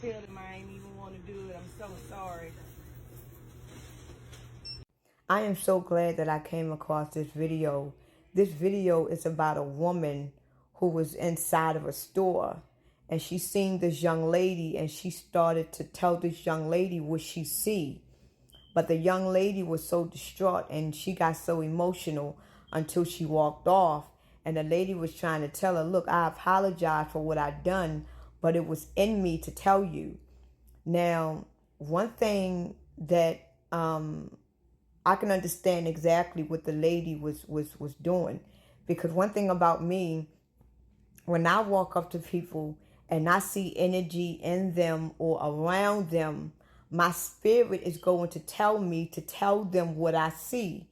tell him I ain't even want to do it. I'm so sorry. I am so glad that I came across this video. This video is about a woman who was inside of a store, and she seen this young lady, and she started to tell this young lady what she see. But the young lady was so distraught, and she got so emotional until she walked off. And the lady was trying to tell her, look, I apologize for what I done, but it was in me to tell you. Now, one thing that I can understand exactly what the lady was doing, because one thing about me, when I walk up to people and I see energy in them or around them, my spirit is going to tell me to tell them what I see.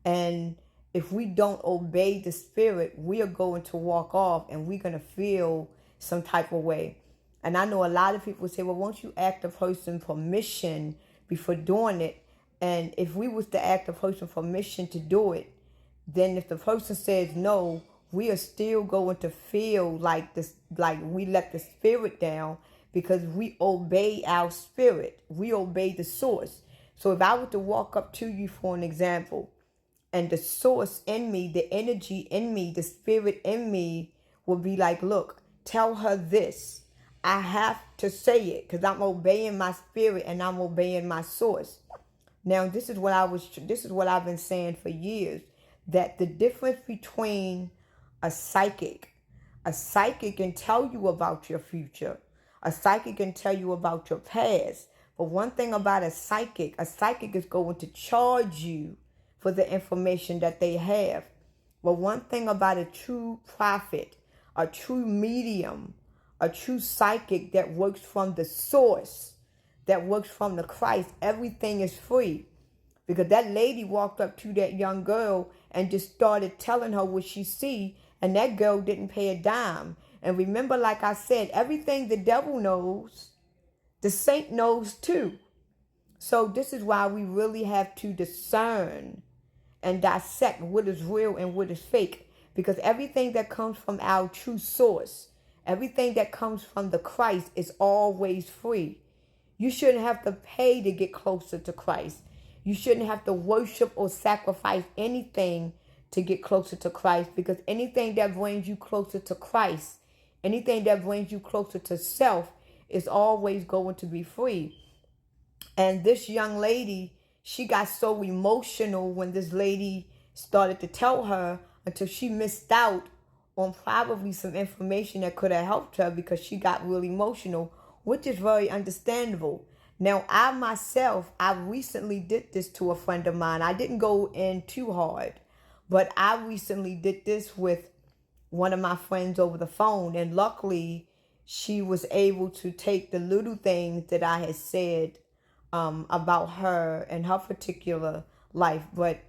And if we don't obey the spirit, we are going to walk off and we're going to feel some type of way. And I know a lot of people say, well, won't you ask the person permission before doing it? And if we was to ask the person permission to do it, then if the person says no, we are still going to feel like this, like we let the spirit down, because we obey our spirit. We obey the source. So if I were to walk up to you, for an example, and the source in me, the energy in me, the spirit in me will be like, look, tell her this. I have to say it because I'm obeying my spirit and I'm obeying my source. Now, this is what I've been saying for years, that the difference between a psychic can tell you about your future. A psychic can tell you about your past. But one thing about a psychic is going to charge you for the information that they have. But one thing about a true prophet, a true medium, a true psychic that works from the source, that works from the Christ, everything is free. Because that lady walked up to that young girl and just started telling her what she see, and that girl didn't pay a dime. And remember, like I said, everything the devil knows, the saint knows too. So this is why we really have to discern and dissect what is real and what is fake. Because everything that comes from our true source, everything that comes from the Christ is always free. You shouldn't have to pay to get closer to Christ. You shouldn't have to worship or sacrifice anything to get closer to Christ, because anything that brings you closer to Christ, anything that brings you closer to self, is always going to be free. And this young lady, she got so emotional when this lady started to tell her, until she missed out on probably some information that could have helped her, because she got really emotional, which is very understandable. Now, I recently did this to a friend of mine. I didn't go in too hard, but I recently did this with one of my friends over the phone. And luckily, she was able to take the little things that I had said about her and her particular life. But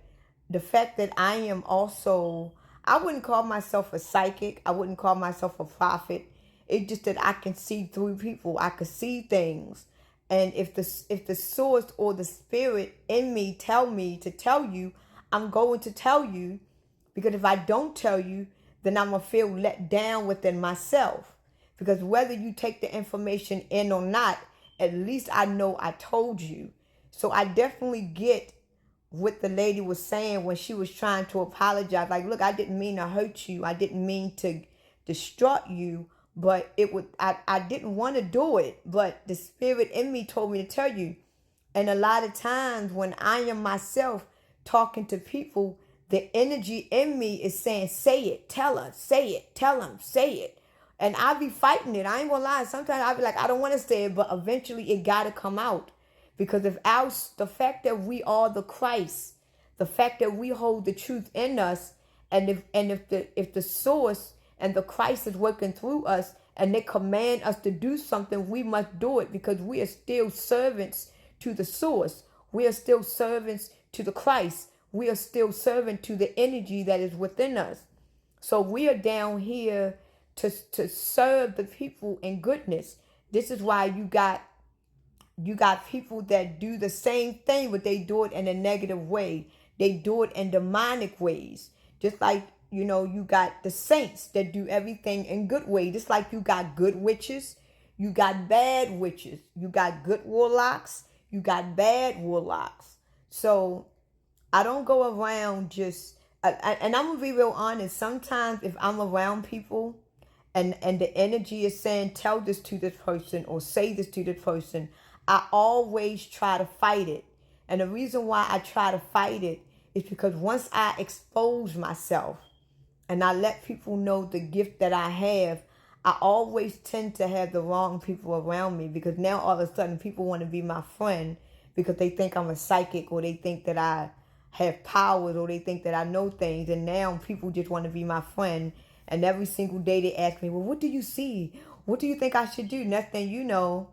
the fact that I am also, I wouldn't call myself a psychic. I wouldn't call myself a prophet. It's just that I can see through people. I can see things. And if the source or the spirit in me tell me to tell you, I'm going to tell you. Because if I don't tell you, then I'm going to feel let down within myself. Because whether you take the information in or not, at least I know I told you. So I definitely get what the lady was saying when she was trying to apologize. Like, look, I didn't mean to hurt you. I didn't mean to distract you. But I didn't want to do it. But the spirit in me told me to tell you. And a lot of times when I am myself talking to people, the energy in me is saying, say it, tell her, say it, tell them, say it. And I be fighting it. I ain't gonna lie. Sometimes I be like, I don't want to say it, but eventually it got to come out. Because the fact that we are the Christ, the fact that we hold the truth in us, and if the source and the Christ is working through us, and they command us to do something, we must do it, because we are still servants to the source. We are still servants to the Christ. We are still servant to the energy that is within us. So we are down here to serve the people in goodness. This is why you got people that do the same thing, but they do it in a negative way. They do it in demonic ways. Just like, you got the saints that do everything in good way. Just like you got good witches, You got bad witches. You got good warlocks. You got bad warlocks. So I don't go around just, and I'm going to be real honest. Sometimes if I'm around people and the energy is saying, tell this to this person or say this to this person, I always try to fight it. And the reason why I try to fight it is because once I expose myself and I let people know the gift that I have, I always tend to have the wrong people around me, because now all of a sudden people want to be my friend because they think I'm a psychic, or they think that I have powers, or they think that I know things. And now people just want to be my friend. And every single day they ask me, well, what do you see? What do you think I should do? Next thing you know,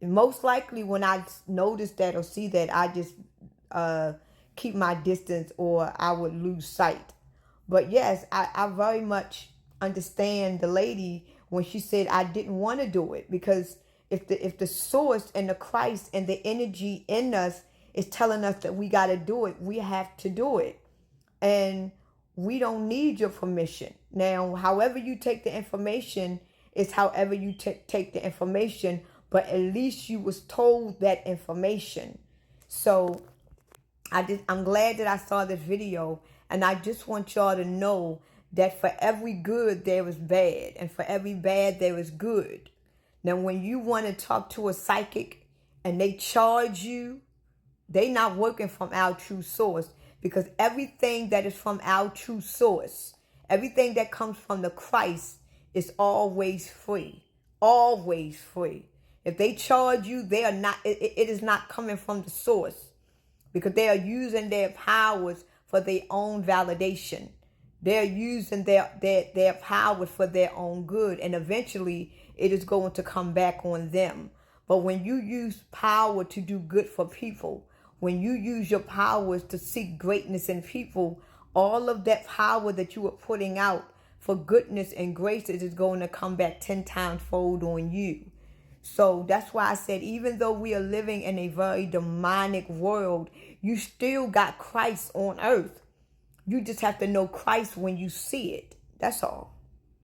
most likely when I notice that or see that, I just keep my distance, or I would lose sight. But yes, I very much understand the lady when she said I didn't want to do it, because if the source and the Christ and the energy in us is telling us that we got to do it, we have to do it. And we don't need your permission. Now, however you take the information is however you take the information, but at least you was told that information. So I'm glad that I saw this video, and I just want y'all to know that for every good there is bad, and for every bad there is good. Now, when you want to talk to a psychic and they charge you, they not working from our true source, because everything that is from our true source, everything that comes from the Christ, is always free. Always free. If they charge you, they are not. It is not coming from the source, because they are using their powers for their own validation. They're using their powers for their own good, and eventually it is going to come back on them. But when you use power to do good for people, when you use your powers to seek greatness in people, all of that power that you are putting out for goodness and grace is going to come back 10 times fold on you. So that's why I said, even though we are living in a very demonic world, you still got Christ on earth. You just have to know Christ when you see it. That's all.